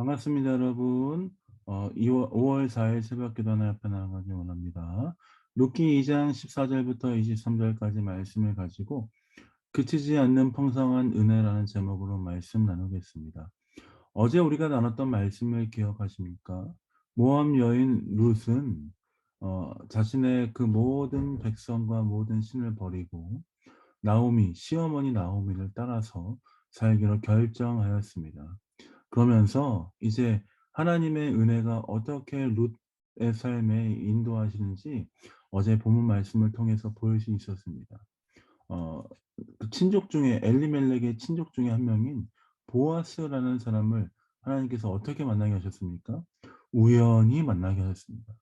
반갑습니다, 여러분. 5월 4일 새벽 기도 하나 옆에 나가기 원합니다. 룻기 2장 14절부터 23절까지 말씀을 가지고 그치지 않는 풍성한 은혜라는 제목으로 말씀 나누겠습니다. 어제 우리가 나눴던 말씀을 기억하십니까? 모압 여인 룻은 자신의 그 모든 백성과 모든 신을 버리고 나오미, 시어머니 나오미를 따라서 살기로 결정하였습니다. 그러면서 이제 하나님의 은혜가 어떻게 룻의 삶에 인도하시는지 어제 본문 말씀을 통해서 볼 수 있었습니다. 어 그 친족 중에 엘리멜렉의 친족 중에 한 명인 보아스라는 사람을 하나님께서 어떻게 만나게 하셨습니까? 우연히 만나게 하셨습니다.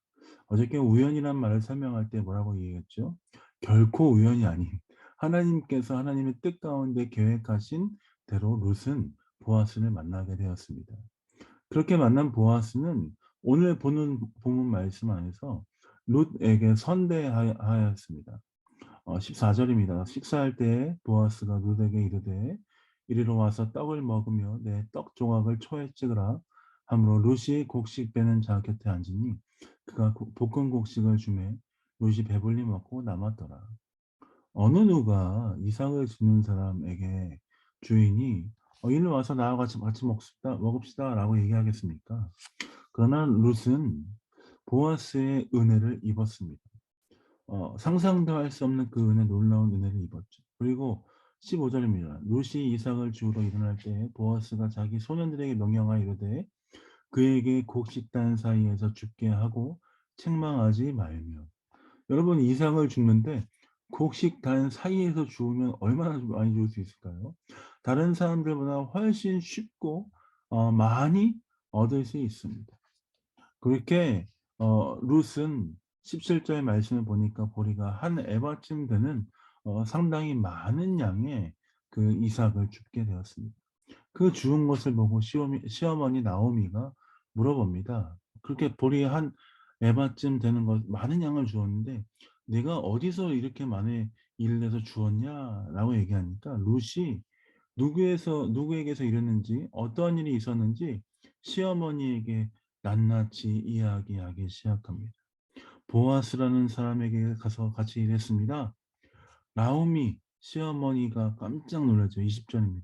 어저께 우연이란 말을 설명할 때 뭐라고 얘기했죠? 결코 우연이 아닌 하나님께서 하나님의 뜻 가운데 계획하신 대로 룻은 보아스를 만나게 되었습니다. 그렇게 만난 보아스는 오늘 보는 본문 말씀 안에서 룻에게 선대하였습니다. 14절입니다. 식사할 때에 보아스가 룻에게 이르되 이리로 와서 떡을 먹으며 내 떡 조각을 초에 찍으라 하므로 룻이 곡식 빼는 자 곁에 앉으니 그가 볶은 곡식을 주매 룻이 배불리 먹고 남았더라. 어느 누가 이삭을 주는 사람에게 주인이 일로 와서 나와 같이 먹읍시다라고 얘기하겠습니까? 그러나 룻은 보아스의 은혜를 입었습니다. 상상도 할 수 없는 그 놀라운 은혜를 입었죠. 그리고 15절입니다. 룻이 이삭을 주우러 일어날 때 보아스가 자기 소년들에게 명령하여 이르되 그에게 곡식단 사이에서 죽게 하고 책망하지 말며. 여러분, 이삭을 죽는데 곡식단 사이에서 주우면 얼마나 많이 주울 수 있을까요? 다른 사람들보다 훨씬 쉽고 많이 얻을 수 있습니다. 그렇게 룻은 17절 말씀을 보니까 보리가 한 에바쯤 되는 상당히 많은 양의 그 이삭을 줍게 되었습니다. 그 주운 것을 보고 시어머니 나오미가 물어봅니다. 그렇게 보리 한 에바쯤 되는 것 많은 양을 주었는데 "내가 어디서 이렇게 많은 일을 해서 주었냐?"라고 얘기하니까 룻이 누구에게서 이랬는지 어떠한 일이 있었는지 시어머니에게 낱낱이 이야기하기 시작합니다. 보아스라는 사람에게 가서 같이 일했습니다. 나오미 시어머니가 깜짝 놀랐죠. 20절입니다.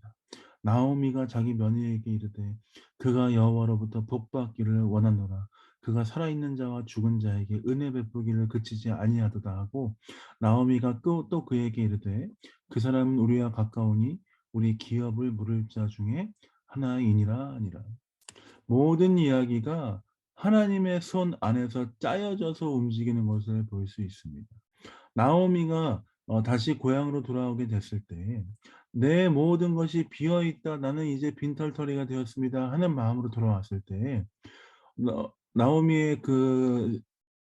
나오미가 자기 며느리에게 이르되 그가 여호와로부터 복 받기를 원하노라. 그가 살아있는 자와 죽은 자에게 은혜 베푸기를 그치지 아니하도다 하고 나오미가 또 그에게 이르되 그 사람은 우리와 가까우니 우리 기업을 물을 자 중에 하나이니라 하니라. 모든 이야기가 하나님의 손 안에서 짜여져서 움직이는 것을 볼 수 있습니다. 나오미가 다시 고향으로 돌아오게 됐을 때 "내 모든 것이 비어 있다. 나는 이제 빈털터리가 되었습니다." 하는 마음으로 돌아왔을 때 나오미의 그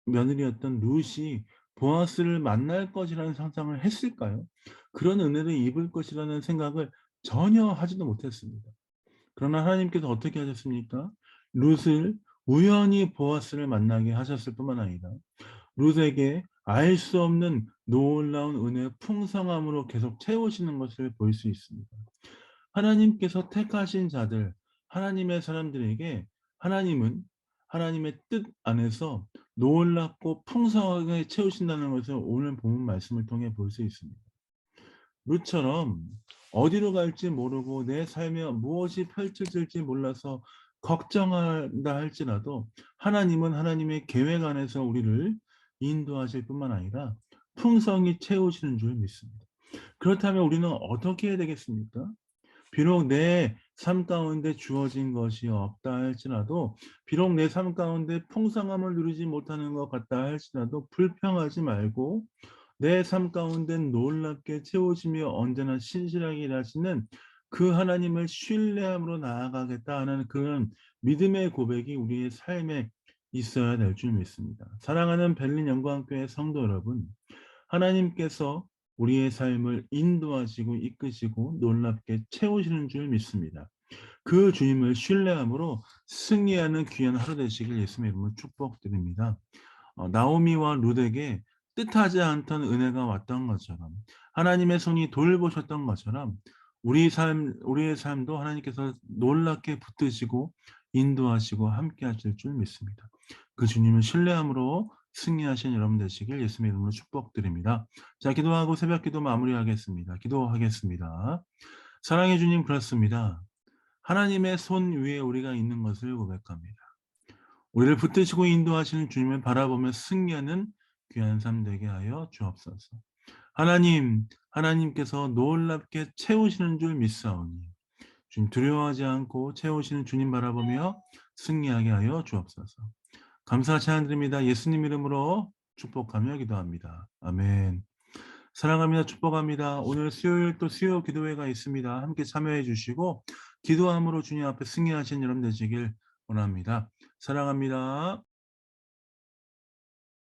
며느리였던 룻이 보아스를 만날 것이라는 상상을 했을까요? 그런 은혜를 입을 것이라는 생각을 전혀 하지도 못했습니다. 그러나 하나님께서 어떻게 하셨습니까? 룻을 우연히 보아스를 만나게 하셨을 뿐만 아니라 룻에게 알 수 없는 놀라운 은혜의 풍성함으로 계속 채우시는 것을 볼 수 있습니다. 하나님께서 택하신 자들, 하나님의 사람들에게 하나님은 하나님의 뜻 안에서 놀랍고 풍성하게 채우신다는 것을 오늘 본문 말씀을 통해 볼 수 있습니다. 룻처럼 어디로 갈지 모르고 내 삶에 무엇이 펼쳐질지 몰라서 걱정한다 할지라도 하나님은 하나님의 계획 안에서 우리를 인도하실 뿐만 아니라 풍성히 채우시는 줄 믿습니다. 그렇다면 우리는 어떻게 해야 되겠습니까? 비록 내 삶 가운데 주어진 것이 없다 할지라도, 비록 내 삶 가운데 풍성함을 누리지 못하는 것 같다 할지라도 불평하지 말고 내 삶 가운데 놀랍게 채우시며 언제나 신실하게 일하시는 그 하나님을 신뢰함으로 나아가겠다 하는 그런 믿음의 고백이 우리의 삶에 있어야 될 줄 믿습니다. 사랑하는 벨린 영광교회 성도 여러분, 하나님께서 우리의 삶을 인도하시고 이끄시고 놀랍게 채우시는 줄 믿습니다. 그 주님을 신뢰함으로 승리하는 귀한 하루 되시길 예수님의 이름으로 축복드립니다. 나오미와 룻에게 뜻하지 않던 은혜가 왔던 것처럼, 하나님의 손이 돌보셨던 것처럼 우리의 삶도 하나님께서 놀랍게 붙드시고 인도하시고 함께 하실 줄 믿습니다. 그 주님을 신뢰함으로 승리하신 여러분 되시길 예수님의 이름으로 축복드립니다. 자, 기도하고 새벽 기도 마무리하겠습니다. 기도하겠습니다. 사랑의 주님, 그렇습니다. 하나님의 손 위에 우리가 있는 것을 고백합니다. 우리를 붙드시고 인도하시는 주님을 바라보며 승리하는 귀한 삶 되게 하여 주옵소서. 하나님께서 놀랍게 채우시는 줄 믿사오니 주님 두려워하지 않고 채우시는 주님 바라보며 승리하게 하여 주옵소서. 감사 찬양드립니다. 예수님 이름으로 축복하며 기도합니다. 아멘. 사랑합니다. 축복합니다. 오늘 수요일 또 수요 기도회가 있습니다. 함께 참여해 주시고 기도함으로 주님 앞에 승리하신 여러분 되시길 원합니다. 사랑합니다.